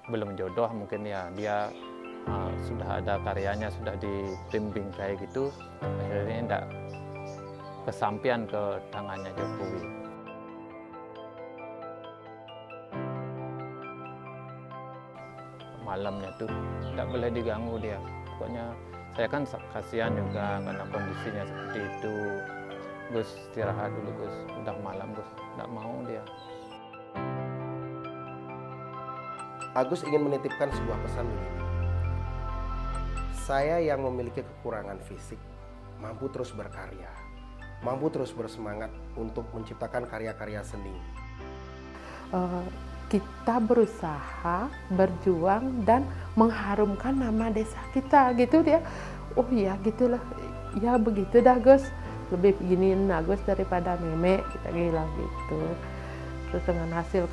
belum jodoh mungkin ya, dia sudah ada karyanya, sudah dibimbing kayak gitu, akhirnya enggak kesampian ke tangannya Jokowi. Malamnya tuh enggak boleh diganggu dia. Pokoknya saya kan kasihan juga karena kondisinya seperti itu. Gus, istirahat dulu Gus, udah malam Gus, enggak mau dia. Agus ingin menitipkan sebuah pesan begini. Saya yang memiliki kekurangan fisik, mampu terus berkarya, mampu terus bersemangat untuk menciptakan karya-karya seni. Kita berusaha, berjuang, dan mengharumkan nama desa kita, gitu dia. Oh ya gitulah, ya begitu dah Gus, lebih beginiin Agus daripada Meme, kita bilang gitu. Terus dengan hasil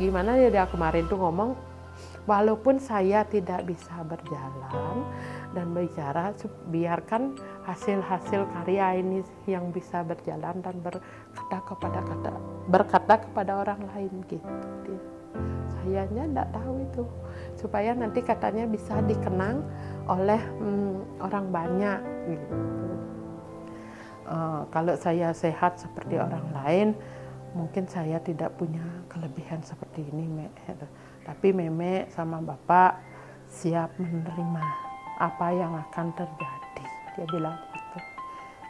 gimana ya, dia kemarin tuh ngomong, walaupun saya tidak bisa berjalan dan bicara, biarkan hasil-hasil karya ini yang bisa berjalan dan berkata kepada orang lain gitu dia. Sayanya enggak tahu itu, supaya nanti katanya bisa dikenang oleh orang banyak gitu. Kalau saya sehat seperti orang lain, mungkin saya tidak punya kelebihan seperti ini, tapi Meme sama Bapak siap menerima apa yang akan terjadi. Dia bilang gitu.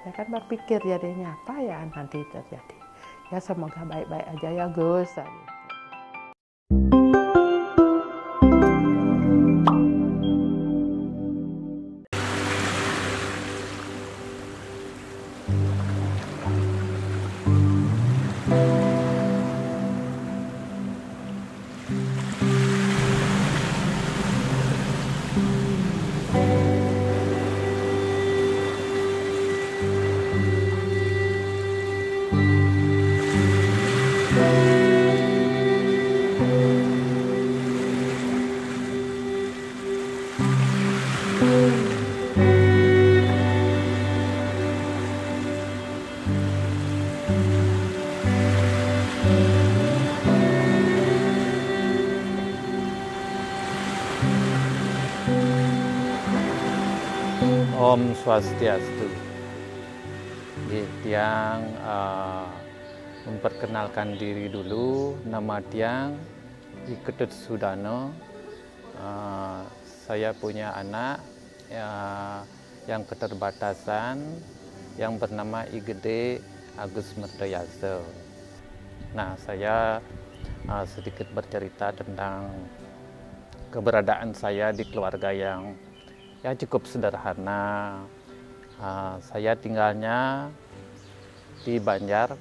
Ya kan berpikir jadinya apa ya nanti terjadi. Ya semoga baik-baik aja ya Gus. Om Swastiastu. Tiang memperkenalkan diri dulu, nama Tiang Iketut Sudano. Saya punya anak yang keterbatasan yang bernama Igede Agus Mertoyaso. Nah, saya sedikit bercerita tentang keberadaan saya di keluarga yang ya cukup sederhana. Saya tinggalnya di Banjar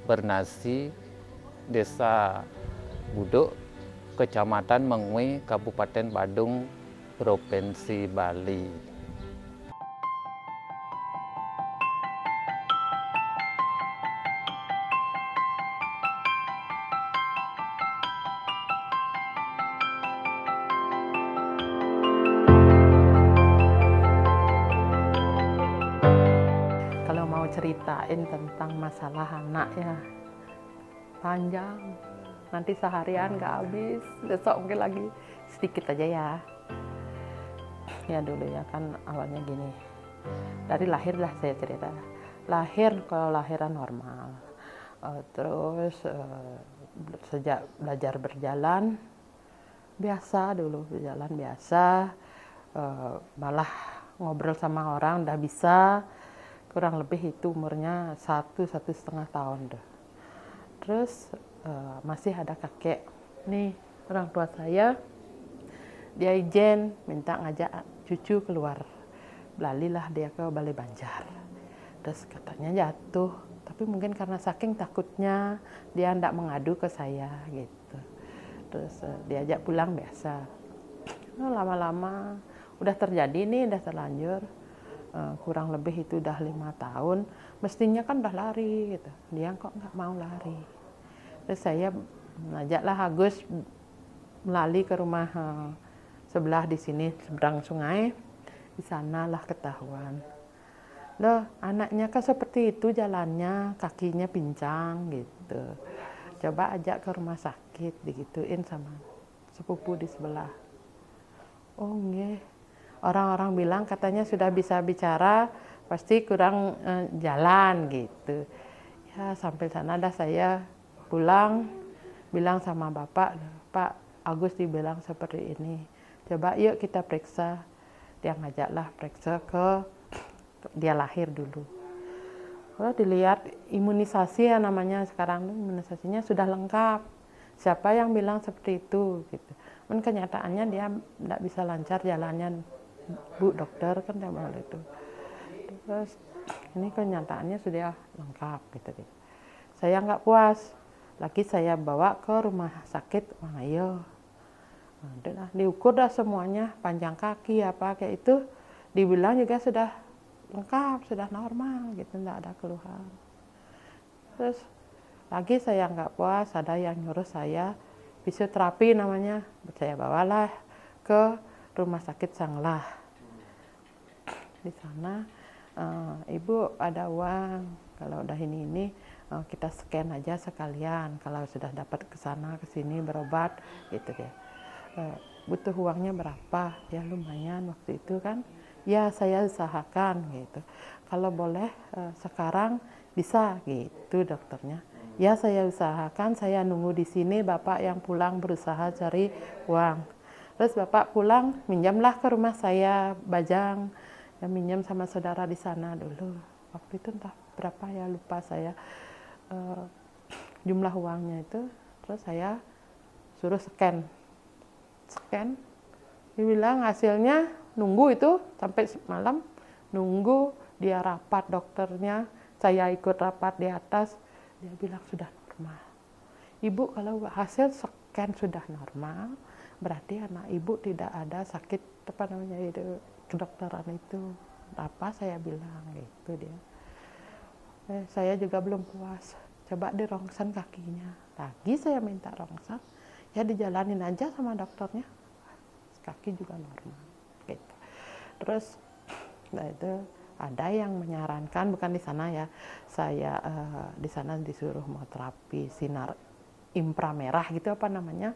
Bernasi, Desa Buduk, Kecamatan Mengwi, Kabupaten Badung, Provinsi Bali. Kalau mau ceritain tentang masalah anak ya panjang, nanti seharian nggak habis, besok mungkin lagi sedikit aja ya. Ya dulu ya kan awalnya gini, dari lahir lah saya cerita. Kalau lahiran normal, terus sejak belajar berjalan biasa dulu, berjalan biasa, malah ngobrol sama orang udah bisa. Kurang lebih itu umurnya 1,5 tahun deh. Terus masih ada kakek nih, orang tua saya, dia izin minta ngajak cucu keluar, belalilah dia ke Balai Banjar. Terus katanya jatuh, tapi mungkin karena saking takutnya dia enggak mengadu ke saya gitu. Terus diajak pulang biasa. Lama-lama udah terjadi nih, udah terlanjur. Kurang lebih itu udah 5 tahun, mestinya kan udah lari gitu. Dia kok nggak mau lari. Terus saya mengajaklah Agus melali ke rumah sebelah di sini, seberang sungai. Di sanalah ketahuan. Loh, anaknya kan seperti itu jalannya, kakinya pincang gitu. Coba ajak ke rumah sakit, digituin sama sepupu di sebelah. Oh nggih, orang-orang bilang katanya sudah bisa bicara, pasti kurang jalan gitu. Ya sampai sana dah saya pulang, bilang sama bapak, Pak Agus dibilang seperti ini, coba yuk kita periksa. Dia ngajaklah periksa ke dia lahir dulu. Kalau dilihat imunisasi ya namanya sekarang, imunisasinya sudah lengkap. Siapa yang bilang seperti itu gitu. Men kenyataannya dia tidak bisa lancar jalannya, Bu dokter kan dia bilang itu. Terus ini kenyataannya sudah lengkap gitu. Saya nggak puas, lagi saya bawa ke rumah sakit Wangayo. Nah, diukur dah semuanya, panjang kaki apa kayak itu, dibilang juga sudah lengkap, sudah normal gitu, nggak ada keluhan. Terus lagi saya nggak puas, ada yang nyuruh saya fisioterapi namanya, saya bawalah ke rumah sakit Sanglah. Di sana ibu ada uang, kalau udah ini kita scan aja sekalian, kalau sudah dapat ke sana ke sini berobat gitu ya. Butuh uangnya berapa? Ya lumayan waktu itu kan. Ya saya usahakan gitu. Kalau boleh sekarang bisa gitu dokternya. Ya saya usahakan, saya nunggu di sini Bapak yang pulang berusaha cari uang. Terus Bapak pulang minjamlah ke rumah saya Bajang. Ya minjam sama saudara di sana dulu. Waktu itu entah berapa ya lupa saya jumlah uangnya itu. Terus saya suruh scan. Dibilang hasilnya nunggu itu sampai malam, nunggu dia rapat dokternya, saya ikut rapat di atas, dia bilang sudah normal. Ibu kalau hasil scan sudah normal, berarti anak ibu tidak ada sakit apa namanya itu kedokteran itu. Apa saya bilang gitu dia. Saya juga belum puas, coba dirongsen kakinya. Lagi saya minta rongsen, ya dijalanin aja sama dokternya, kaki juga normal gitu. Terus nah itu ada yang menyarankan, bukan di sana ya, saya di sana disuruh mau terapi sinar inframerah gitu apa namanya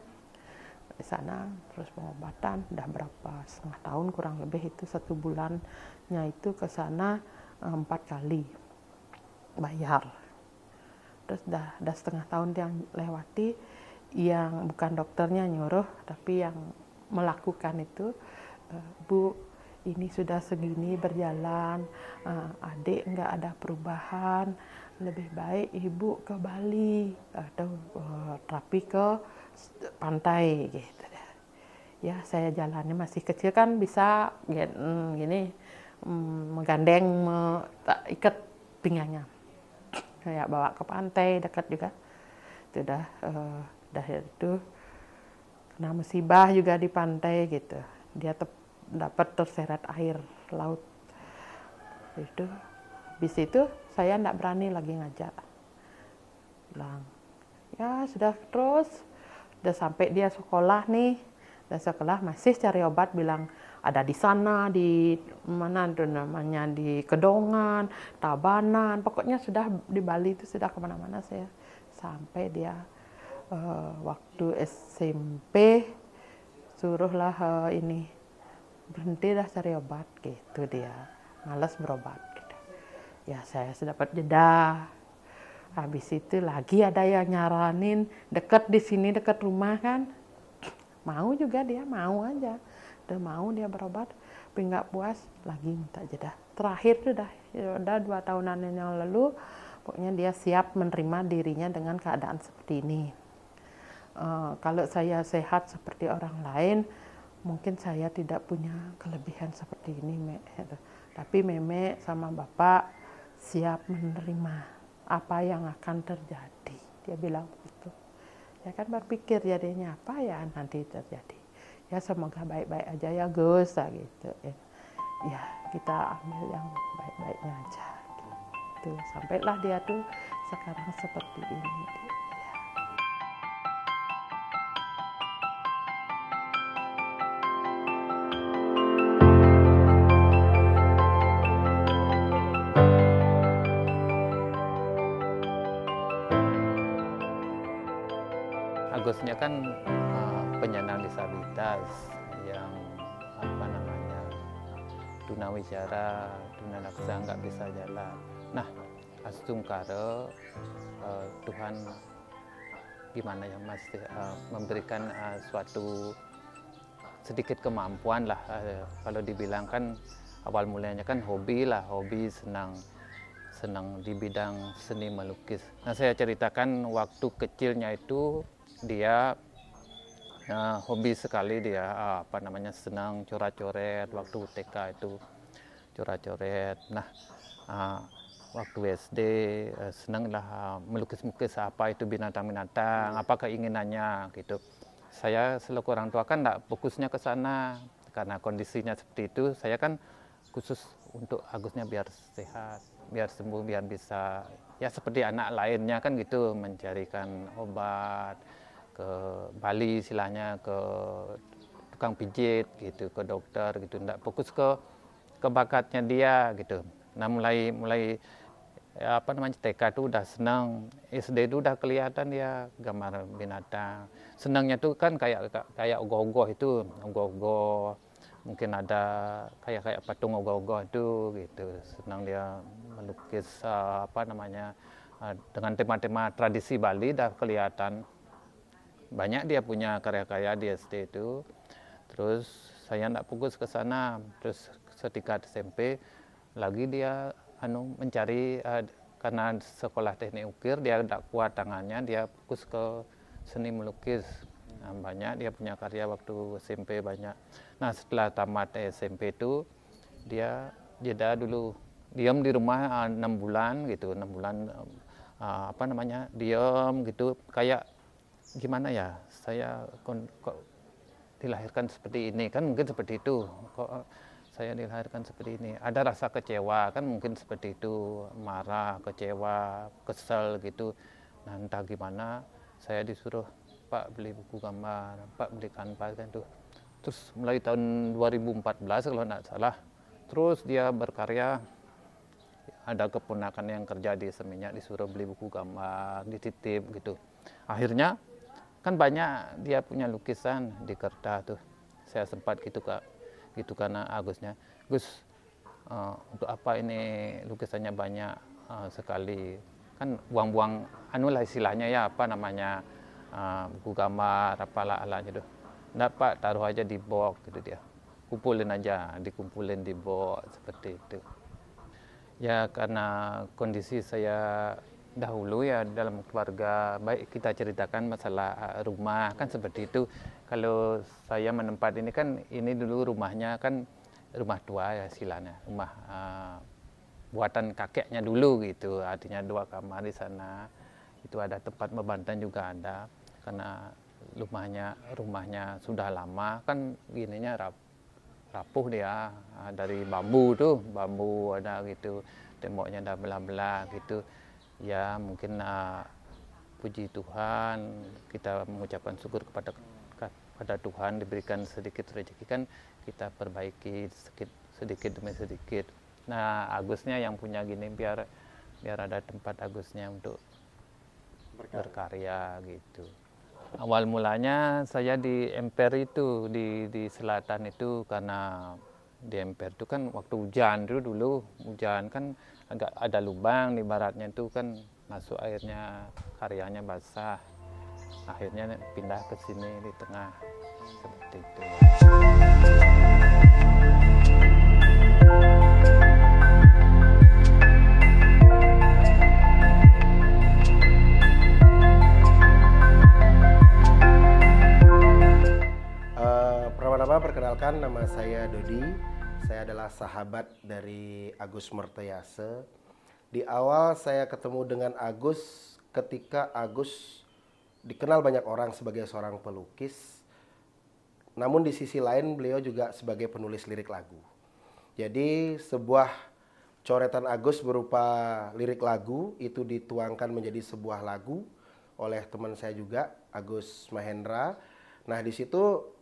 di sana, terus pengobatan udah berapa setengah tahun kurang lebih itu, 1 bulannya itu ke sana 4 kali bayar. Terus udah setengah tahun yang lewati, yang bukan dokternya nyuruh tapi yang melakukan itu, Bu ini sudah segini berjalan, adik nggak ada perubahan, lebih baik ibu ke Bali atau terapi ke pantai gitu. Ya saya jalannya masih kecil kan bisa gini menggandeng ikat pinggangnya, kayak bawa ke pantai dekat juga. Itu dah itu kena musibah juga di pantai gitu, dia dapat terseret air laut itu. Habis itu saya enggak berani lagi ngajak, bilang ya sudah, terus udah sampai dia sekolah nih, dan sekolah masih cari obat, bilang ada di sana, di mana itu namanya, di Kedongan, Tabanan, pokoknya sudah di Bali itu sudah kemana-mana saya. Sampai dia waktu SMP suruhlah ini berhenti dah cari obat gitu, dia malas berobat gitu. Ya saya sudah dapat jeda. Habis itu lagi ada yang nyaranin dekat di sini, dekat rumah kan, mau juga dia, mau aja, udah mau dia berobat, tapi nggak puas lagi minta jeda. Terakhir sudah 2 tahunan yang lalu, pokoknya dia siap menerima dirinya dengan keadaan seperti ini. Kalau saya sehat seperti orang lain, mungkin saya tidak punya kelebihan seperti ini, Mek. Tapi Meme sama Bapak siap menerima apa yang akan terjadi. Dia bilang begitu. Ya kan berpikir jadinya apa ya nanti terjadi. Ya semoga baik-baik aja ya Gus, gitu. Ya kita ambil yang baik-baiknya aja. Gitu. Sampailah dia tuh sekarang seperti ini. Agusnya kan penyandang disabilitas yang apa namanya tunawicara, tunadaksa, nggak bisa jalan. Nah, astungkara Tuhan gimana ya Mas memberikan suatu sedikit kemampuan lah, kalau dibilang kan awal mulanya kan hobi lah, hobi senang di bidang seni melukis. Nah, saya ceritakan waktu kecilnya itu dia hobi sekali, dia apa namanya senang coret-coret waktu TK itu coret-coret. Nah, waktu SD senang lah melukis-lukis apa itu binatang-binatang, apa keinginannya gitu. Saya selaku orang tua kan enggak fokusnya ke sana karena kondisinya seperti itu. Saya kan khusus untuk Agusnya biar sehat, biar sembuh, biar bisa ya seperti anak lainnya kan gitu, mencarikan obat ke Bali istilahnya, ke tukang pijit gitu, ke dokter gitu, enggak fokus ke bakatnya dia gitu. Nah, mulai ya, apa namanya TK itu udah senang, SD itu udah kelihatan dia gambar binatang. Senangnya tuh kan kayak ogoh-ogoh itu, ogoh-ogoh. Mungkin ada kayak patung ogoh-ogoh itu gitu. Senang dia melukis apa namanya dengan tema-tema tradisi Bali dah kelihatan. Banyak dia punya karya-karya di SD itu. Terus saya enggak fokus ke sana. Terus ketika SMP lagi dia mencari karena sekolah teknik ukir dia tidak kuat tangannya, dia fokus ke seni melukis. Nah, banyak dia punya karya waktu SMP banyak. Nah, setelah tamat SMP itu dia jeda dulu, diam di rumah 6 bulan gitu, 6 bulan apa namanya diam gitu, kayak gimana ya, saya kok dilahirkan seperti ini kan, mungkin seperti itu, kok saya dilahirkan seperti ini. Ada rasa kecewa kan, mungkin seperti itu, marah, kecewa, kesel gitu. Nah, entah gimana saya disuruh, Pak beli buku gambar, Pak beli kanvas kan tuh. Terus mulai tahun 2014 kalau tidak salah, terus dia berkarya. Ada keponakan yang kerja di Seminyak disuruh beli buku gambar, dititip gitu. Akhirnya kan banyak dia punya lukisan di kertas tuh. Saya sempat gitu Kak. Gitu karena Agusnya, Gus untuk apa ini lukisannya banyak sekali, kan buang-buang lah istilahnya ya, apa namanya buku gambar apalah alanya tuh. Nggak Pak, taruh aja di box gitu dia, kumpulin aja, dikumpulin di box seperti itu. Ya karena kondisi saya dahulu ya dalam keluarga, baik kita ceritakan masalah rumah kan seperti itu. Kalau saya menempat ini kan, ini dulu rumahnya kan rumah tua ya istilahnya, rumah buatan kakeknya dulu gitu, artinya 2 kamar di sana. Itu ada tempat membantan juga ada, karena rumahnya sudah lama kan, gininya rapuh dia, dari bambu tuh, bambu ada gitu, temboknya ada belah-belah gitu. Ya mungkin puji Tuhan, kita mengucapkan syukur kepada Tuhan diberikan sedikit rezeki kan, kita perbaiki sedikit demi sedikit. Nah, Agusnya yang punya gini biar ada tempat Agusnya untuk berkarya gitu. Awal mulanya saya di emper itu, di selatan itu, karena di emper itu kan waktu hujan dulu hujan kan agak ada lubang di baratnya itu kan, masuk airnya, karyanya basah. Akhirnya pindah ke sini di tengah seperti itu. Pertama-tama perkenalkan, nama saya Dodi. Saya adalah sahabat dari Agus Mertayase. Di awal saya ketemu dengan Agus ketika Agus dikenal banyak orang sebagai seorang pelukis. Namun di sisi lain beliau juga sebagai penulis lirik lagu. Jadi sebuah coretan Agus berupa lirik lagu itu dituangkan menjadi sebuah lagu oleh teman saya juga, Agus Mahendra. Nah, di situ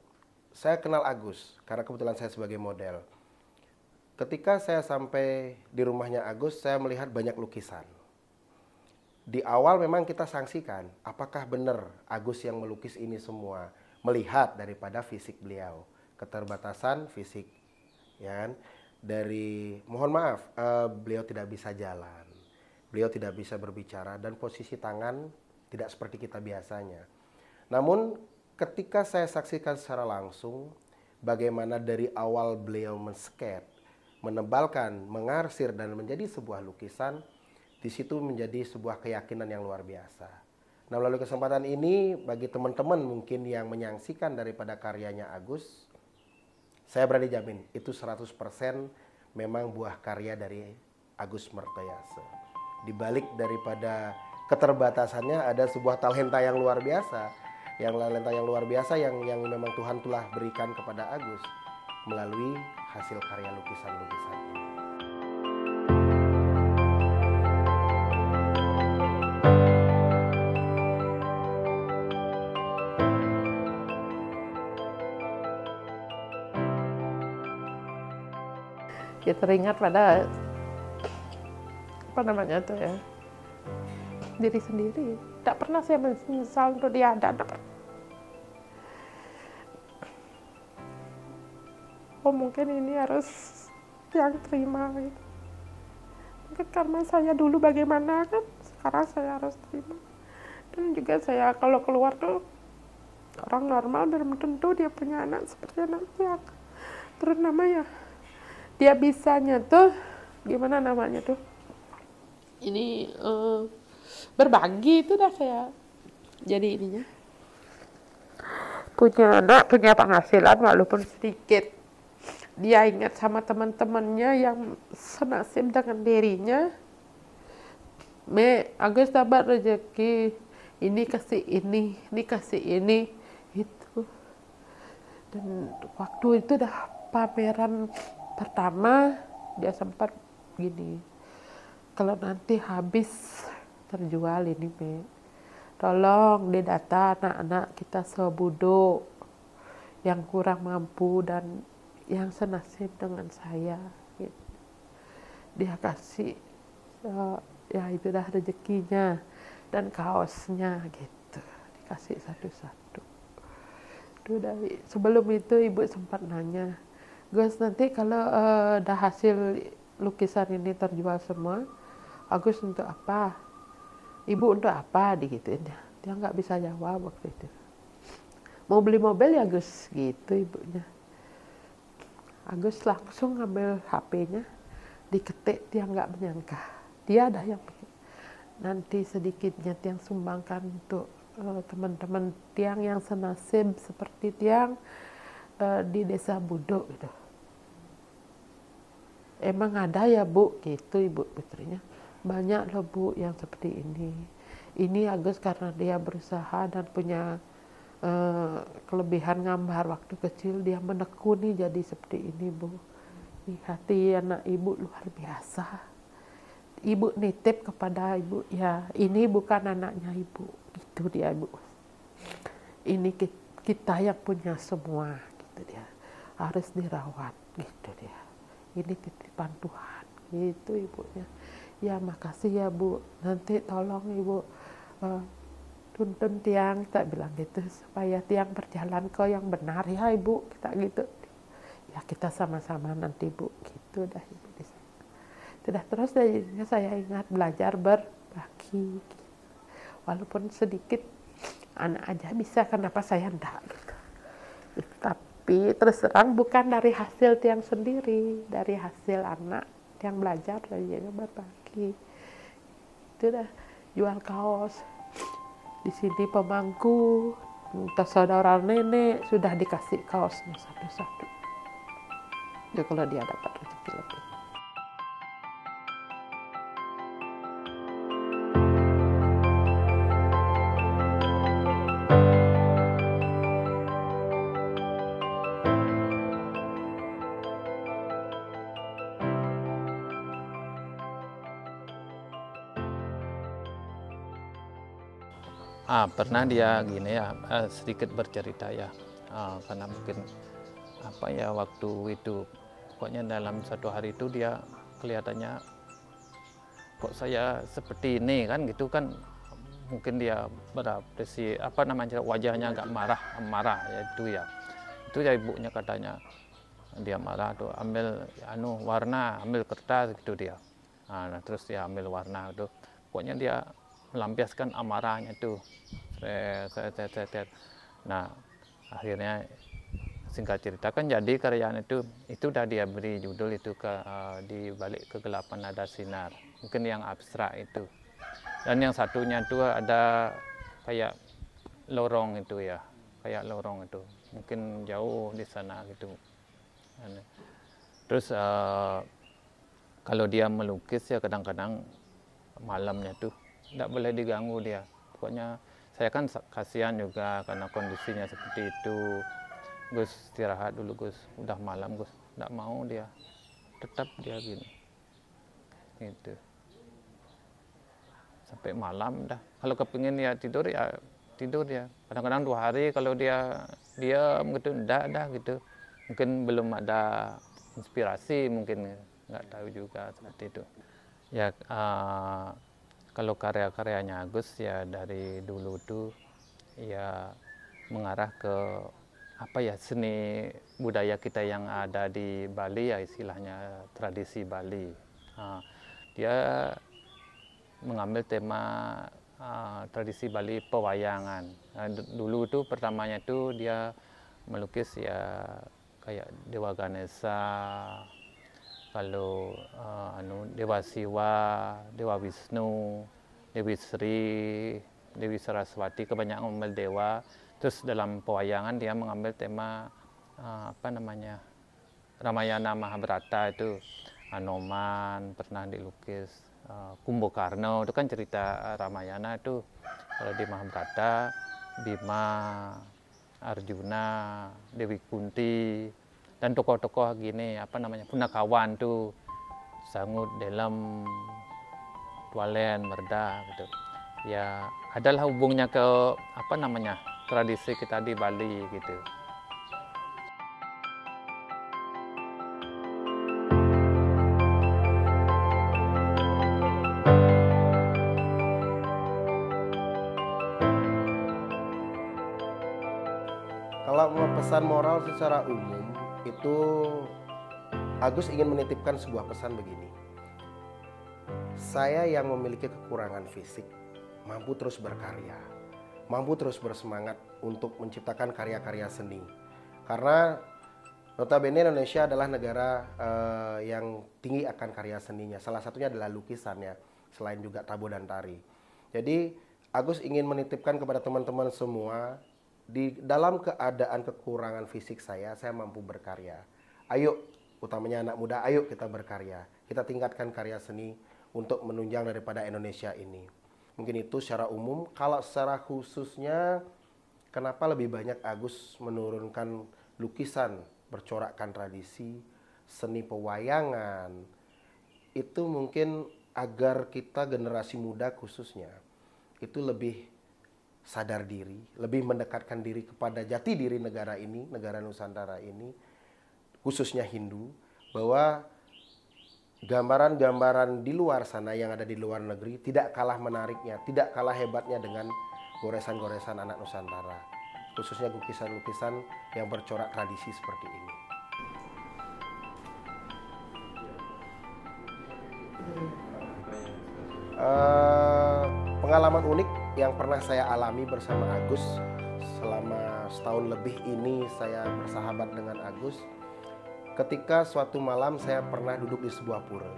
saya kenal Agus karena kebetulan saya sebagai model. Ketika saya sampai di rumahnya Agus, saya melihat banyak lukisan. Di awal memang kita sangsikan, apakah benar Agus yang melukis ini semua? melihat daripada fisik beliau, keterbatasan fisik, ya kan? Dari mohon maaf, beliau tidak bisa jalan, beliau tidak bisa berbicara, dan posisi tangan tidak seperti kita biasanya. Namun ketika saya saksikan secara langsung bagaimana dari awal beliau men-sketch, menebalkan, mengarsir, dan menjadi sebuah lukisan, di situ menjadi sebuah keyakinan yang luar biasa. Nah, melalui kesempatan ini, bagi teman-teman mungkin yang menyaksikan daripada karyanya Agus, saya berani jamin, itu 100% memang buah karya dari Agus Mertayase. Di balik daripada keterbatasannya ada sebuah talenta yang luar biasa, yang memang Tuhan telah berikan kepada Agus melalui hasil karya lukisan-lukisan ini. Kita teringat pada apa namanya tuh ya, diri sendiri. Tidak pernah saya menyesal untuk dia ada. Oh, mungkin ini harus yang terima gitu. Mungkin karena saya dulu bagaimana kan, sekarang saya harus terima. Dan juga saya kalau keluar tuh orang normal belum tentu dia punya anak seperti anak saya. Terus namanya dia bisanya tuh gimana namanya tuh, ini berbagi itu dah saya jadi ininya, punya anak, punya penghasilan walaupun sedikit, dia ingat sama teman-temannya yang senasib dengan dirinya. Agus dapat rezeki ini kasih ini kasih ini itu. Dan waktu itu dah pameran pertama dia sempat gini, kalau nanti habis terjual ini tolong didata anak-anak kita sebuduk yang kurang mampu dan yang senasib dengan saya gitu. Dia kasih ya itu dah rezekinya, dan kaosnya gitu dikasih satu-satu. Itu dari sebelum itu ibu sempat nanya, Gus, nanti kalau dah hasil lukisan ini terjual semua, Agus untuk apa? Ibu untuk apa? Digituin dia. Dia nggak bisa jawab waktu itu. Mau beli mobil ya Gus, gitu ibunya. Agus langsung ngambil HP-nya, diketik, dia nggak menyangka. Dia ada yang nanti sedikitnya tiang sumbangkan untuk teman-teman tiang yang senasib seperti tiang di desa Buduk gitu. Emang ada ya Bu, gitu ibu putrinya. Banyak loh Bu yang seperti ini. Ini Agus karena dia berusaha dan punya kelebihan gambar waktu kecil, dia menekuni jadi seperti ini Bu. Ini hati anak ibu luar biasa. Ibu nitip kepada ibu, ya ini bukan anaknya ibu, gitu dia ibu. Ini kita yang punya semua. Dia harus dirawat gitu dia, ini titipan Tuhan gitu ibunya. Ya makasih ya Bu, nanti tolong ibu tuntun tiang, kita bilang gitu, supaya tiang berjalan ke yang benar ya ibu, kita gitu ya, kita sama-sama nanti Bu, gitu dah ibu di sana. Tidak terus saya ingat belajar berbagi gitu. Walaupun sedikit anak aja bisa, kenapa saya enggak gitu. Tapi terus terang bukan dari hasil tiang sendiri, dari hasil anak yang belajar dari dia berbagi. Itu dah jual kaos. Di sini pemangku, minta saudara nenek sudah dikasih kaosnya satu-satu. Ya kalau dia dapat rezeki lebih. Pernah dia gini ya, sedikit bercerita ya, karena mungkin apa ya waktu itu, pokoknya dalam satu hari itu dia kelihatannya kok saya seperti ini kan gitu kan, mungkin dia berekspresi apa namanya, wajahnya agak marah ya itu ya ibunya katanya dia marah tuh, ambil warna, ambil kertas gitu dia. Nah, terus dia ambil warna tuh, pokoknya dia melampiaskan amarahnya tuh. Nah, akhirnya singkat cerita kan jadi karyanya itu udah dia beri judul itu di balik kegelapan ada sinar, mungkin yang abstrak itu. Dan yang satunya itu ada kayak lorong itu ya, kayak lorong itu, mungkin jauh di sana gitu. Terus kalau dia melukis ya kadang-kadang malamnya tuh tidak boleh diganggu dia. Pokoknya saya kan kasihan juga karena kondisinya seperti itu. Gus, istirahat dulu Gus, udah malam Gus, tidak mau dia, tetap dia gini. Gitu. Sampai malam dah. Kalau kepingin ya tidur ya kadang-kadang 2 hari kalau dia diam gitu, enggak gitu. Mungkin belum ada inspirasi, mungkin nggak tahu juga seperti itu. Ya kalau karya-karyanya Agus ya dari dulu tuh ya mengarah ke apa ya, seni budaya kita yang ada di Bali ya, istilahnya tradisi Bali. Dia mengambil tema tradisi Bali pewayangan. Dulu itu pertamanya itu dia melukis ya kayak Dewa Ganesha, kalau Dewa Siwa, Dewa Wisnu, Dewi Sri, Dewi Saraswati, kebanyakan mengambil dewa. Terus dalam pewayangan dia mengambil tema apa namanya, Ramayana Mahabharata itu, Anoman pernah dilukis, Kumbakarna itu kan cerita Ramayana itu. Kalau di Mahabharata, Bima, Arjuna, Dewi Kunti, dan tokoh-tokoh gini apa namanya, Punakawan tuh, Sangut, Delem, Tualen, Merda gitu. Ya adalah hubungnya ke apa namanya, tradisi kita di Bali gitu. Kalau mau pesan moral secara umum, itu Agus ingin menitipkan sebuah pesan begini. Saya yang memiliki kekurangan fisik, mampu terus berkarya, mampu terus bersemangat untuk menciptakan karya-karya seni. Karena notabene Indonesia adalah negara yang tinggi akan karya seninya. Salah satunya adalah lukisannya, selain juga tabuh dan tari. Jadi Agus ingin menitipkan kepada teman-teman semua, di dalam keadaan kekurangan fisik saya mampu berkarya. Ayo, utamanya anak muda, ayo kita berkarya. Kita tingkatkan karya seni untuk menunjang daripada Indonesia ini. Mungkin itu secara umum. Kalau secara khususnya, kenapa lebih banyak Agus menurunkan lukisan bercorakkan tradisi, seni pewayangan, itu mungkin agar kita generasi muda khususnya, itu lebih sadar diri, lebih mendekatkan diri kepada jati diri negara ini, negara Nusantara ini, khususnya Hindu, bahwa gambaran-gambaran di luar sana yang ada di luar negeri tidak kalah menariknya, tidak kalah hebatnya dengan goresan-goresan anak Nusantara, khususnya lukisan-lukisan yang bercorak tradisi seperti ini. Pengalaman unik yang pernah saya alami bersama Agus selama setahun lebih ini saya bersahabat dengan Agus. Ketika suatu malam saya pernah duduk di sebuah pura.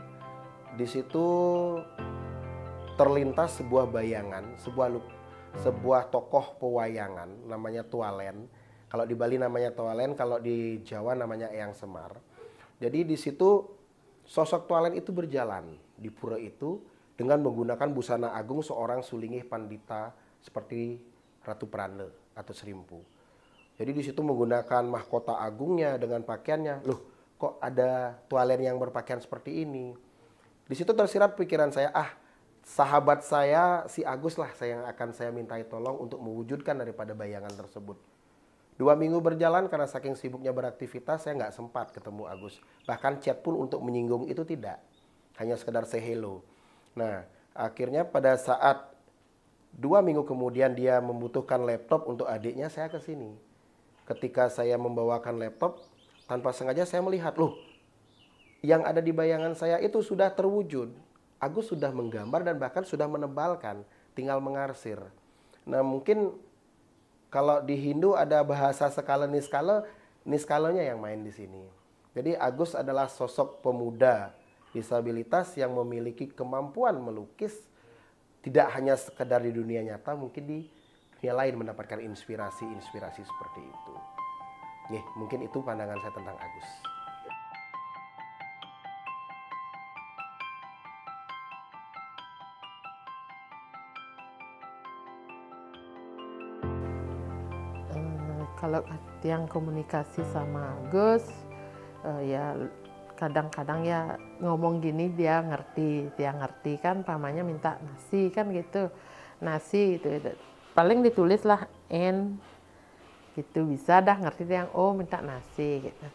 Di situ terlintas sebuah bayangan, sebuah tokoh pewayangan namanya Tualen. Kalau di Bali namanya Tualen, kalau di Jawa namanya Eyang Semar. Jadi di situ sosok Tualen itu berjalan di pura itu dengan menggunakan busana agung seorang sulingih pandita seperti Ratu Prane atau Serimpu. Jadi di situ menggunakan mahkota agungnya dengan pakaiannya. Loh, kok ada Tualen yang berpakaian seperti ini? Di situ tersirat pikiran saya, sahabat saya si Agus lah yang akan saya mintai tolong untuk mewujudkan daripada bayangan tersebut. 2 minggu berjalan karena saking sibuknya beraktivitas saya nggak sempat ketemu Agus. Bahkan chat pun untuk menyinggung itu tidak. Hanya sekedar say hello. Nah, akhirnya pada saat 2 minggu kemudian dia membutuhkan laptop untuk adiknya, saya ke sini. Ketika saya membawakan laptop, tanpa sengaja saya melihat, loh, yang ada di bayangan saya itu sudah terwujud. Agus sudah menggambar dan bahkan sudah menebalkan, tinggal mengarsir. Nah, mungkin kalau di Hindu ada bahasa skala niskala, niskalanya yang main di sini. Jadi Agus adalah sosok pemuda disabilitas yang memiliki kemampuan melukis, tidak hanya sekedar di dunia nyata, mungkin di dunia lain mendapatkan inspirasi-inspirasi seperti itu. Mungkin itu pandangan saya tentang Agus. Kalau yang komunikasi sama Agus, ya kadang-kadang ya ngomong gini dia ngerti kan, pamannya minta nasi kan gitu, nasi gitu, paling ditulis lah N gitu, bisa dah ngerti dia, oh minta nasi gitu.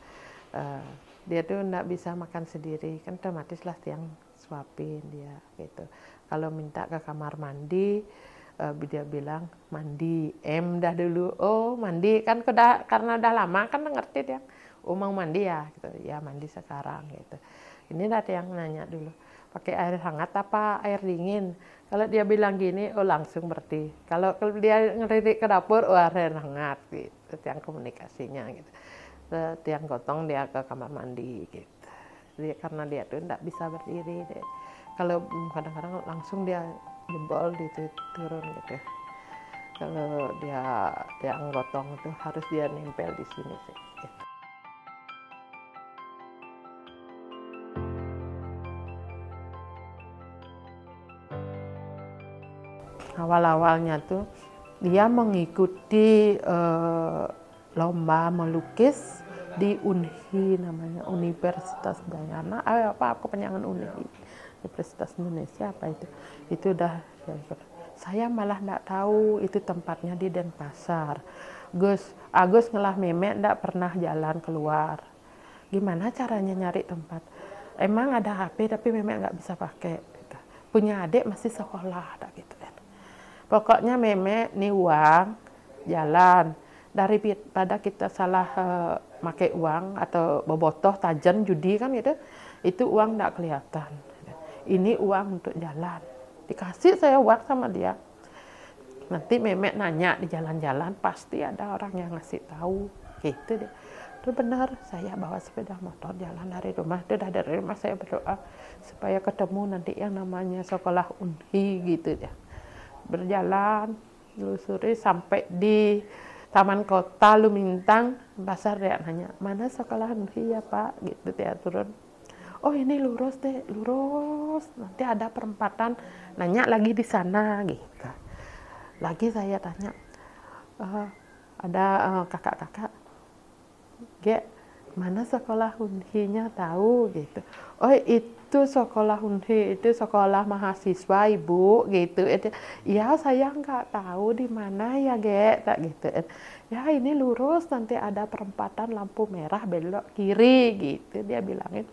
Dia tuh enggak bisa makan sendiri kan, otomatis lah yang suapin dia gitu. Kalau minta ke kamar mandi, dia bilang mandi, dah dulu, oh mandi kan karena udah lama kan ngerti dia, oh mau mandi ya gitu, ya mandi sekarang gitu. Ini ada yang nanya dulu, pakai air hangat apa air dingin? Kalau dia bilang gini, oh langsung berarti. Kalau dia ngelirik ke dapur, oh air hangat gitu, yang komunikasinya gitu. Tiang gotong dia ke kamar mandi gitu. Karena dia tuh enggak bisa berdiri deh. Kalau kadang-kadang langsung dia jebol turun gitu. Kalau dia gotong tuh harus dia nempel di sini sih. Gitu. Awal-awalnya tuh dia mengikuti lomba melukis di UNHI, namanya Universitas Dayana, apa kepanjangan UNHI, Universitas Indonesia apa itu udah ya, saya malah enggak tahu itu tempatnya di Denpasar. Agus ngelah memek enggak pernah jalan keluar, gimana caranya nyari tempat, emang ada HP tapi memek enggak bisa pakai gitu. Punya adik masih sekolah gitu kan. Pokoknya memek nih uang jalan, daripada kita salah pakai uang atau bobotoh tajan judi kan gitu, itu uang enggak kelihatan. Ini uang untuk jalan, dikasih saya uang sama dia. Nanti memek nanya di jalan-jalan, pasti ada orang yang ngasih tahu gitu deh. Itu benar, saya bawa sepeda motor jalan dari rumah, itu dari rumah saya berdoa supaya ketemu nanti yang namanya sekolah UNHI gitu ya. Berjalan telusuri sampai di Taman Kota Lumintang, pasar dia nanya, mana sekolah UNHI ya Pak? Gitu dia turun. Oh ini lurus deh, lurus. Nanti ada perempatan, nanya lagi di sana gitu. Lagi saya tanya, ada kakak-kakak, mana sekolah UNHI-nya tahu gitu. Oh itu sekolah UNHI, itu sekolah mahasiswa Ibu gitu. Ya saya nggak tahu di mana ya tak gitu. Ya ini lurus nanti ada perempatan lampu merah belok kiri gitu dia bilangin.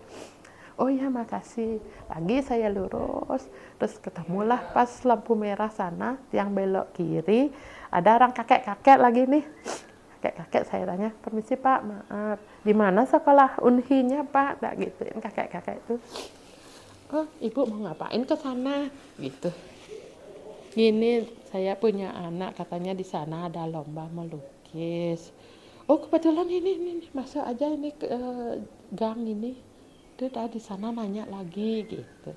Oh ya makasih. Lagi saya lurus, terus ketemulah pas lampu merah sana yang belok kiri ada orang kakek-kakek lagi nih. Kakek-kakek saya tanya, permisi Pak, maaf, di mana sekolah UNHI-nya Pak? Nggak gituin kakek-kakek itu. Oh, Ibu mau ngapain ke sana? Gitu. Gini, saya punya anak, katanya di sana ada lomba melukis. Oh, kebetulan ini masuk aja ini ke gang ini. Itu tadi di sana nanya lagi gitu.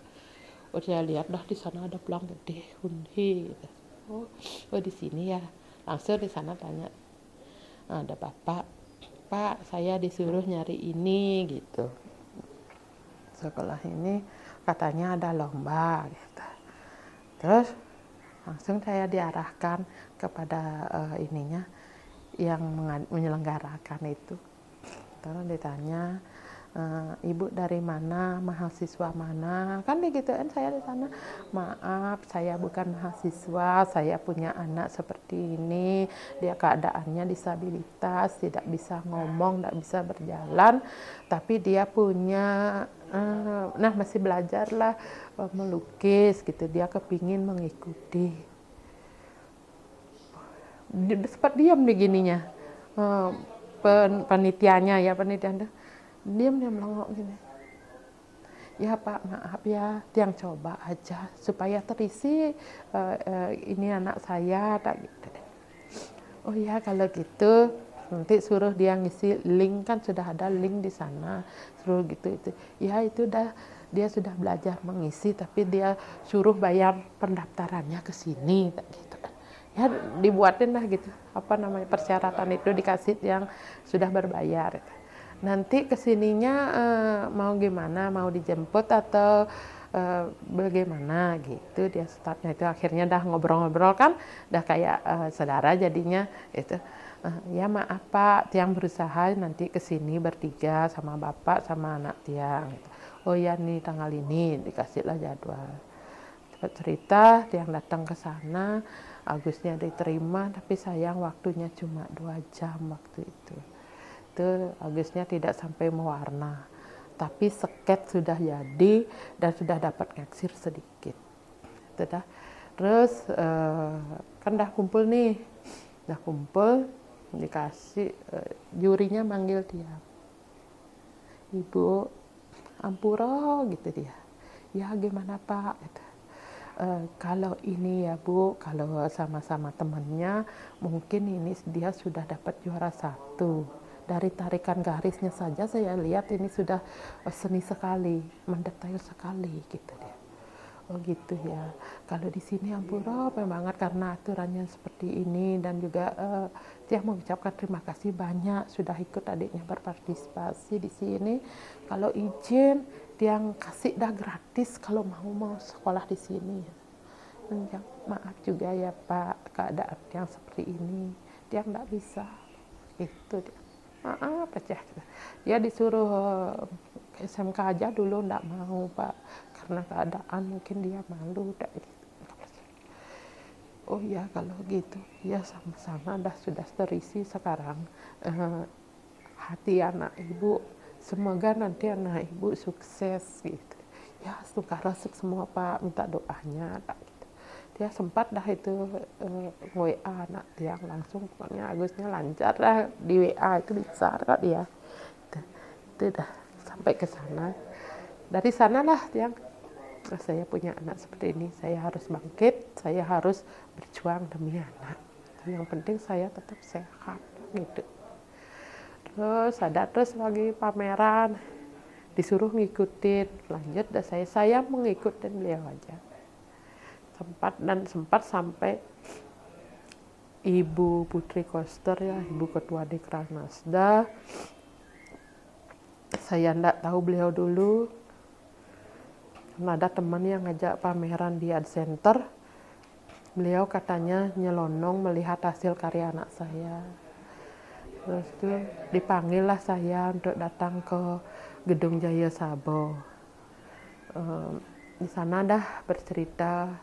Oh, saya lihat dah di sana ada pelang gede UNHI gitu. Oh di sini ya. Langsung di sana tanya. Ada Pak, saya disuruh nyari ini gitu. Sekolah ini katanya ada lomba gitu. Terus langsung saya diarahkan kepada ininya yang menyelenggarakan itu. Terus ditanya, Ibu dari mana, mahasiswa mana, kan digituin saya di sana. Maaf, saya bukan mahasiswa, saya punya anak seperti ini, dia keadaannya disabilitas, tidak bisa ngomong, tidak bisa berjalan, tapi dia punya, masih belajar lah melukis gitu, dia kepingin mengikuti. sempat diam di gininya. Penitianya diam melongok gini. Ya Pak, maaf ya, Tiang coba aja supaya terisi ini anak saya, tak gitu. Oh ya kalau gitu nanti suruh dia ngisi link, kan sudah ada link di sana, suruh gitu itu. Ya itu dia sudah belajar mengisi, tapi dia suruh bayar pendaftarannya ke sini, tak gitu. Ya dibuatin lah gitu, apa namanya persyaratan itu dikasih yang sudah berbayar. Nanti kesininya mau gimana, mau dijemput atau bagaimana gitu, dia startnya itu. Akhirnya dah ngobrol-ngobrol kan, dah kayak saudara jadinya itu. Ya maaf Pak, Tiang berusaha nanti kesini bertiga sama Bapak sama anak Tiang. Oh ya nih tanggal ini dikasihlah jadwal. Cepat cerita, Tiang datang ke sana, Agusnya diterima, tapi sayang waktunya cuma 2 jam waktu itu. Agusnya tidak sampai mewarna, tapi sket sudah jadi dan sudah dapat ngaksir sedikit. Terus kan dah kumpul nih, dikasih jurinya manggil dia, Ibu Ampuro gitu dia. Ya gimana Pak? Gitu. Kalau ini ya Bu, kalau sama-sama temannya mungkin ini dia sudah dapat juara 1. Dari tarikan garisnya saja saya lihat ini sudah seni sekali, mendetail sekali gitu dia. Oh gitu ya. Kalau di sini Ampuro banget karena aturannya seperti ini, dan juga dia mengucapkan terima kasih banyak sudah ikut adiknya berpartisipasi di sini. Kalau izin dia kasih dah gratis kalau mau sekolah di sini. Ya, maaf juga ya Pak, keadaan yang seperti ini dia nggak bisa itu dia. Maaf aja, dia disuruh ke SMK aja dulu nggak mau Pak, karena keadaan mungkin dia malu. Oh ya kalau gitu ya sama-sama sudah terisi sekarang. Hati anak ibu, semoga nanti anak ibu sukses gitu ya. Sukar resik semua Pak, minta doanya tak gitu. Dia sempat dah itu WA anak Tiang langsung, pokoknya Agusnya lancar dah di WA itu besar kok dia. Itu dah sampai ke sana. Dari sanalah Tiang, saya punya anak seperti ini, saya harus bangkit, saya harus berjuang demi anak. Yang penting saya tetap sehat gitu. Terus ada lagi pameran, disuruh ngikutin, lanjut dah saya mengikuti beliau aja. Sempat sampai Ibu Putri Koster ya, Ibu Ketua Dekran Nasda. Saya enggak tahu beliau dulu. Ada teman yang ngajak pameran di Art Center. Beliau katanya nyelonong melihat hasil karya anak saya. Terus itu dipanggil lah saya untuk datang ke Gedung Jaya Sabo. Di sana dah bercerita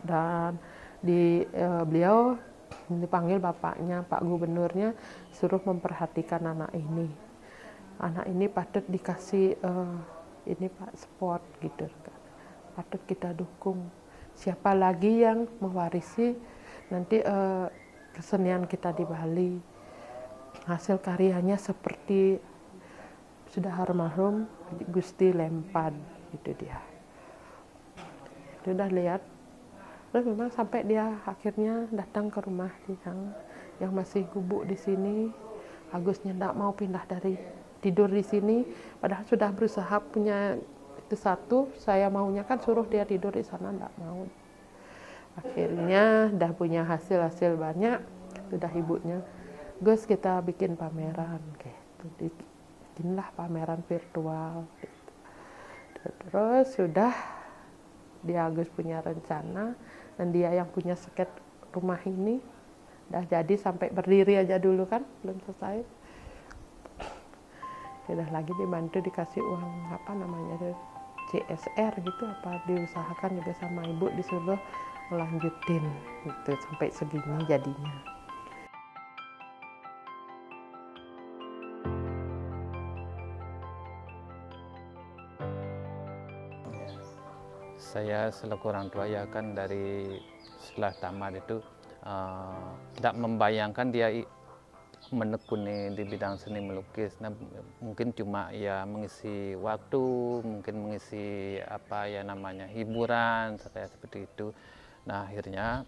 dan beliau dipanggil bapaknya, Pak Gubernurnya, suruh memperhatikan anak ini. Anak ini patut dikasih ini Pak sport gitu kan. Patut kita dukung. Siapa lagi yang mewarisi nanti kesenian kita di Bali. Hasil karyanya seperti sudah almarhum Gusti Lempad gitu dia. Sudah lihat, terus memang sampai dia akhirnya datang ke rumah yang masih gubuk di sini. Agusnya tidak mau pindah dari tidur di sini, padahal sudah berusaha punya itu satu. Saya maunya kan suruh dia tidur di sana, tidak mau. Akhirnya dah punya hasil banyak, sudah ibunya, Gus kita bikin pameran, gitu. Bikinlah pameran virtual. Gitu. Terus sudah dia Agus punya rencana, dan dia yang punya sket rumah ini udah jadi sampai berdiri aja dulu kan, belum selesai. Sudah lagi dibantu dikasih uang apa namanya CSR gitu, apa diusahakan juga sama ibu, disuruh melanjutin gitu sampai segini jadinya. Saya selaku orang tua ya kan, dari setelah tamat itu tidak membayangkan dia menekuni di bidang seni melukis. Nah, mungkin cuma ya mengisi waktu, mungkin mengisi apa ya namanya hiburan kayak seperti itu. Nah, akhirnya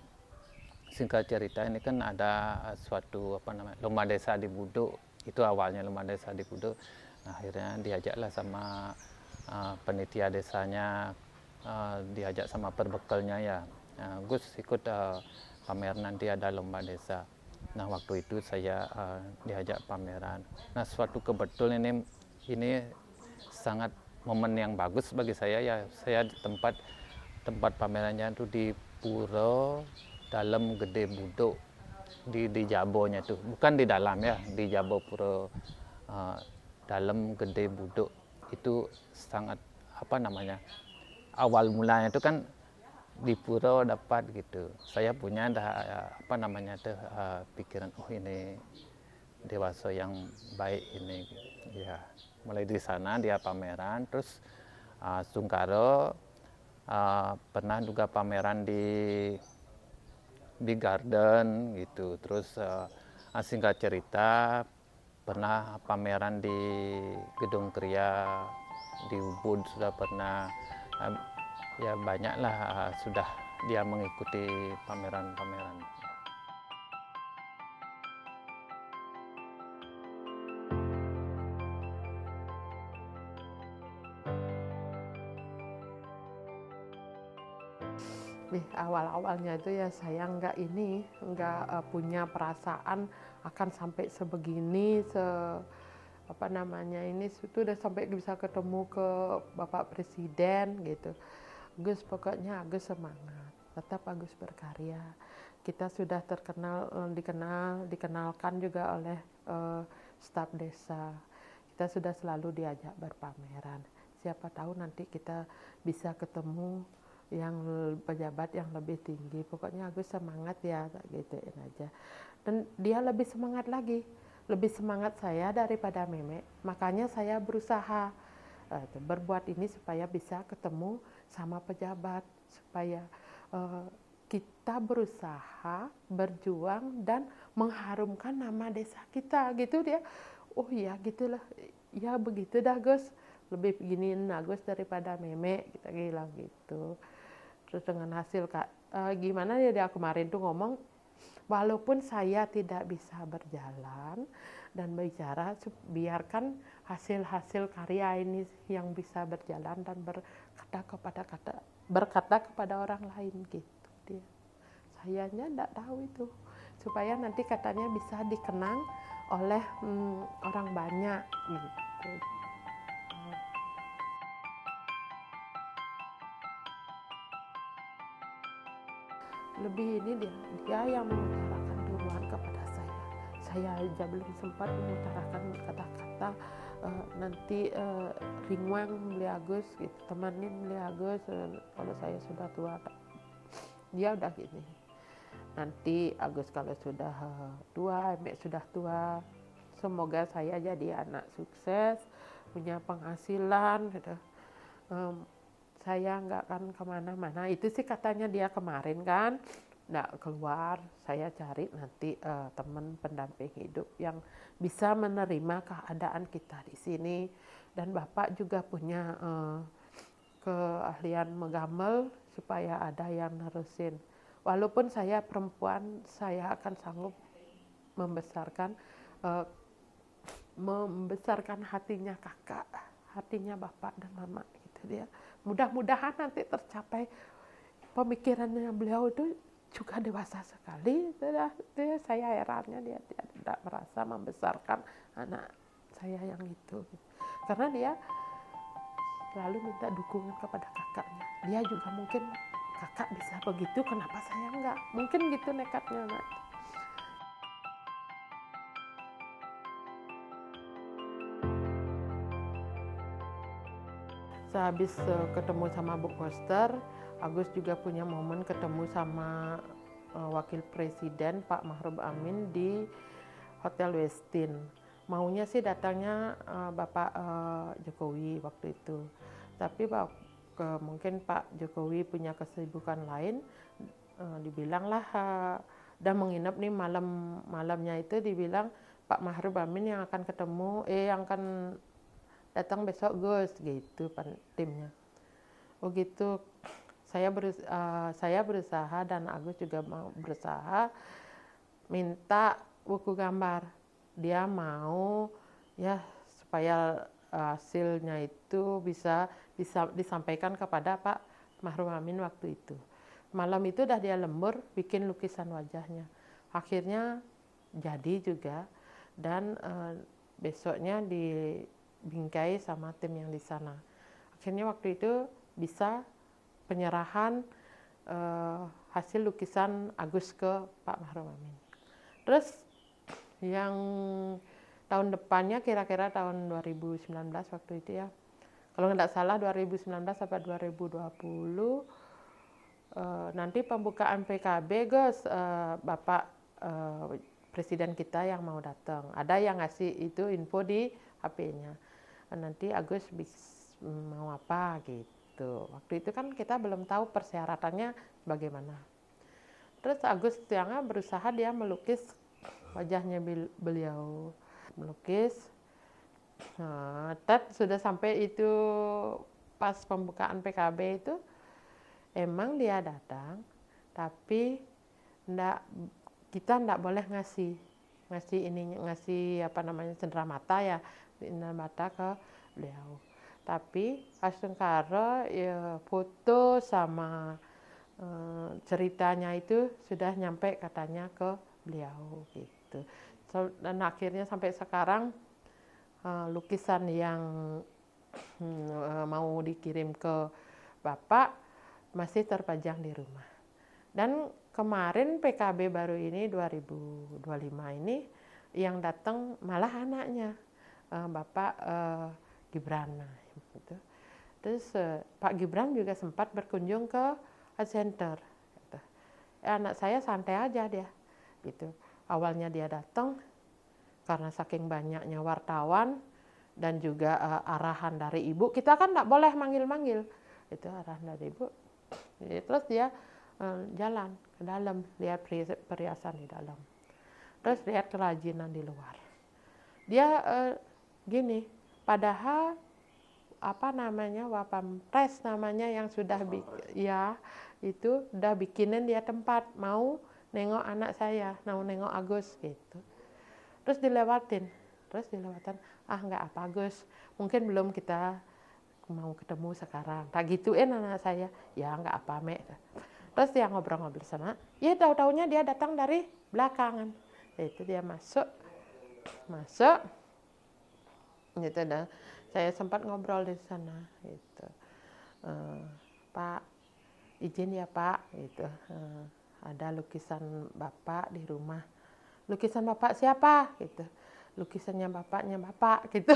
singkat cerita ini kan ada suatu apa namanya lomba desa di Buduk. Itu awalnya lomba desa di Buduk. Nah, akhirnya diajaklah sama panitia desanya, diajak sama perbekalnya ya. Gus ikut pameran nanti ada lomba desa. Nah, waktu itu saya diajak pameran. Nah, suatu kebetulan ini sangat momen yang bagus bagi saya ya. Saya di tempat pamerannya itu di Pura Dalam Gede Buduk di Jabonya tuh, bukan di dalam ya, di Jabo Pura Dalam Gede Buduk. Itu sangat apa namanya, awal mulanya itu kan di pura dapat gitu. Saya punya apa namanya tuh pikiran, oh ini dewasa yang baik ini gitu. Ya, mulai di sana dia pameran, terus Sungkaro pernah juga pameran di Garden gitu. Terus singkat cerita pernah pameran di Gedung Kriya, di Ubud sudah pernah. Ya banyaklah sudah dia mengikuti pameran-pameran. Awal-awalnya itu ya saya nggak punya perasaan akan sampai sebegini, apa namanya ini itu udah sampai bisa ketemu ke Bapak Presiden gitu. Gus, pokoknya Agus semangat, tetap Agus berkarya. Kita sudah dikenalkan juga oleh staf desa. Kita sudah selalu diajak berpameran. Siapa tahu nanti kita bisa ketemu yang pejabat yang lebih tinggi. Pokoknya Agus semangat ya, gituin aja. Dan dia lebih semangat lagi, lebih semangat saya daripada Meme. Makanya saya berusaha berbuat ini supaya bisa ketemu sama pejabat, supaya kita berusaha berjuang dan mengharumkan nama desa kita gitu dia. Oh ya gitulah, ya begitu dah Gus, lebih beginiin Agus daripada Meme, kita bilang gitu. Terus dengan hasil gimana ya dia kemarin tuh ngomong, walaupun saya tidak bisa berjalan dan bicara, biarkan hasil-hasil karya ini yang bisa berjalan dan berkata kepada orang lain gitu dia. Sayanya tidak tahu itu, supaya nanti katanya bisa dikenang oleh orang banyak gitu. Lebih ini dia yang mengutarakan duluan kepada saya. Saya aja belum sempat mengutarakan kata-kata, nanti ringwang beli Agus gitu, temanin beli Agus kalau saya sudah tua. Dia udah gini, nanti Agus kalau sudah tua, Emek sudah tua, semoga saya jadi anak sukses, punya penghasilan gitu. Saya nggak akan kemana-mana, itu sih katanya dia kemarin kan, nggak keluar. Saya cari nanti teman pendamping hidup yang bisa menerima keadaan kita di sini. Dan Bapak juga punya keahlian menggamel supaya ada yang nerusin. Walaupun saya perempuan, saya akan sanggup membesarkan hatinya kakak, hatinya Bapak dan Mama gitu dia. Mudah-mudahan nanti tercapai pemikirannya beliau itu juga dewasa sekali. Saya herannya dia tidak merasa membesarkan anak saya yang itu. Karena dia selalu minta dukungan kepada kakaknya. Dia juga mungkin kakak bisa begitu, kenapa saya enggak? Mungkin gitu nekatnya, Nak. Sehabis ketemu sama Bu Koster, Agus juga punya momen ketemu sama Wakil Presiden Pak Ma'ruf Amin di Hotel Westin. Maunya sih datangnya Bapak Jokowi waktu itu. Tapi mungkin Pak Jokowi punya kesibukan lain, dibilanglah udah menginap nih malamnya itu dibilang Pak Mahruf Amin yang akan yang akan datang besok Gus gitu timnya. Oh gitu, saya berusaha dan Agus juga berusaha minta buku gambar. Dia mau ya supaya hasilnya itu bisa disampaikan kepada Pak Mahruf Amin waktu itu. Malam itu udah dia lembur bikin lukisan wajahnya. Akhirnya jadi juga dan besoknya dibingkai sama tim yang di sana. Akhirnya waktu itu bisa penyerahan hasil lukisan Agus ke Pak Mahruf Amin. Terus yang tahun depannya kira-kira tahun 2019 waktu itu ya. Kalau nggak salah 2019 sampai 2020 nanti pembukaan PKB Gus, Bapak Presiden kita yang mau datang. Ada yang ngasih itu info di HP-nya. Nanti Agus mau apa gitu. Waktu itu kan kita belum tahu persyaratannya bagaimana. Terus Agus Tianga berusaha dia melukis wajahnya beliau. Melukis. Sudah sampai itu pas pembukaan PKB itu emang dia datang, tapi kita enggak boleh ngasih cenderamata ya, cenderamata ke beliau. Tapi Astungkara ya foto sama ceritanya itu sudah nyampe katanya ke beliau gitu. Dan akhirnya sampai sekarang lukisan yang mau dikirim ke Bapak masih terpajang di rumah. Dan kemarin PKB baru ini 2025 ini yang datang malah anaknya Bapak Gibran. Gitu. Terus Pak Gibran juga sempat berkunjung ke Art Center. Gitu. Anak saya santai aja dia. Gitu. Awalnya dia datang karena saking banyaknya wartawan dan juga arahan dari ibu. Kita kan nggak boleh manggil-manggil. Itu arahan dari ibu. Terus dia jalan ke dalam, lihat perhiasan di dalam. Terus lihat kerajinan di luar. Dia gini, padahal Wapampres namanya yang sudah itu udah bikinin dia tempat mau nengok anak saya, mau nengok Agus gitu. Terus dilewatin, nggak apa Agus, mungkin belum kita mau ketemu sekarang. Tak gituin anak saya, ya nggak apa Mek. Terus dia ngobrol-ngobrol sana, ya tahu-taunya dia datang dari belakangan. Itu dia masuk, gitu dah. Saya sempat ngobrol di sana, gitu. Pak, izin ya Pak, gitu. Ada lukisan Bapak di rumah. Lukisan Bapak siapa? Gitu. Lukisannya bapaknya Bapak, gitu.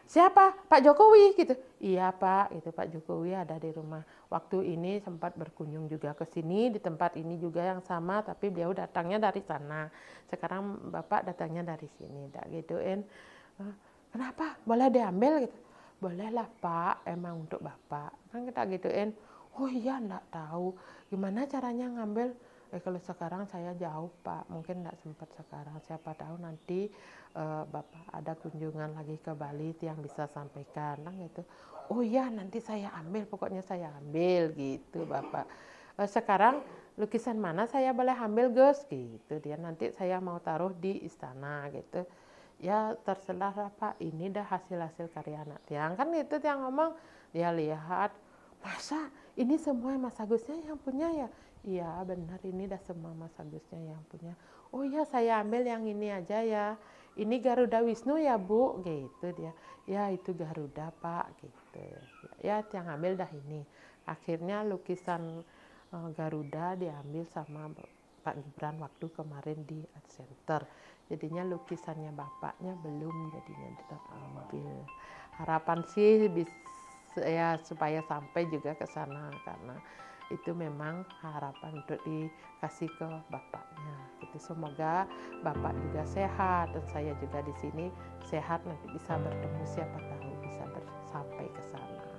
Siapa? Pak Jokowi, gitu. Iya Pak, itu Pak Jokowi ada di rumah. Waktu ini sempat berkunjung juga ke sini, di tempat ini juga yang sama, tapi beliau datangnya dari sana. Sekarang Bapak datangnya dari sini, gituin. Kenapa? Boleh diambil gitu? Boleh lah Pak, emang untuk Bapak. Kan kita gituin, oh iya enggak tahu. Gimana caranya ngambil? Kalau sekarang saya jauh Pak, mungkin enggak sempat sekarang. Siapa tahu nanti Bapak ada kunjungan lagi ke Bali yang bisa sampaikan. Nah gitu. Oh iya nanti saya ambil, pokoknya saya ambil gitu Bapak. Sekarang lukisan mana saya boleh ambil Gus? Gitu. Dia nanti saya mau taruh di istana gitu. Ya terserah lah Pak, ini dah hasil-hasil karya anak tiang. Kan itu yang ngomong, dia lihat, masa ini semua Mas Agusnya yang punya ya? Iya benar, ini dah semua Mas Agusnya yang punya. Oh iya saya ambil yang ini aja ya. Ini Garuda Wisnu ya Bu? Gitu dia. Ya itu Garuda Pak, gitu. Ya yang ambil dah ini. Akhirnya lukisan Garuda diambil sama Pak Gibran waktu kemarin di Art Center. Jadinya lukisannya bapaknya belum jadinya diambil. Harapan sih ya supaya sampai juga ke sana karena itu memang harapan untuk dikasih ke bapaknya. Itu semoga bapak juga sehat dan saya juga di sini sehat nanti bisa bertemu siapa tahu bisa sampai ke sana.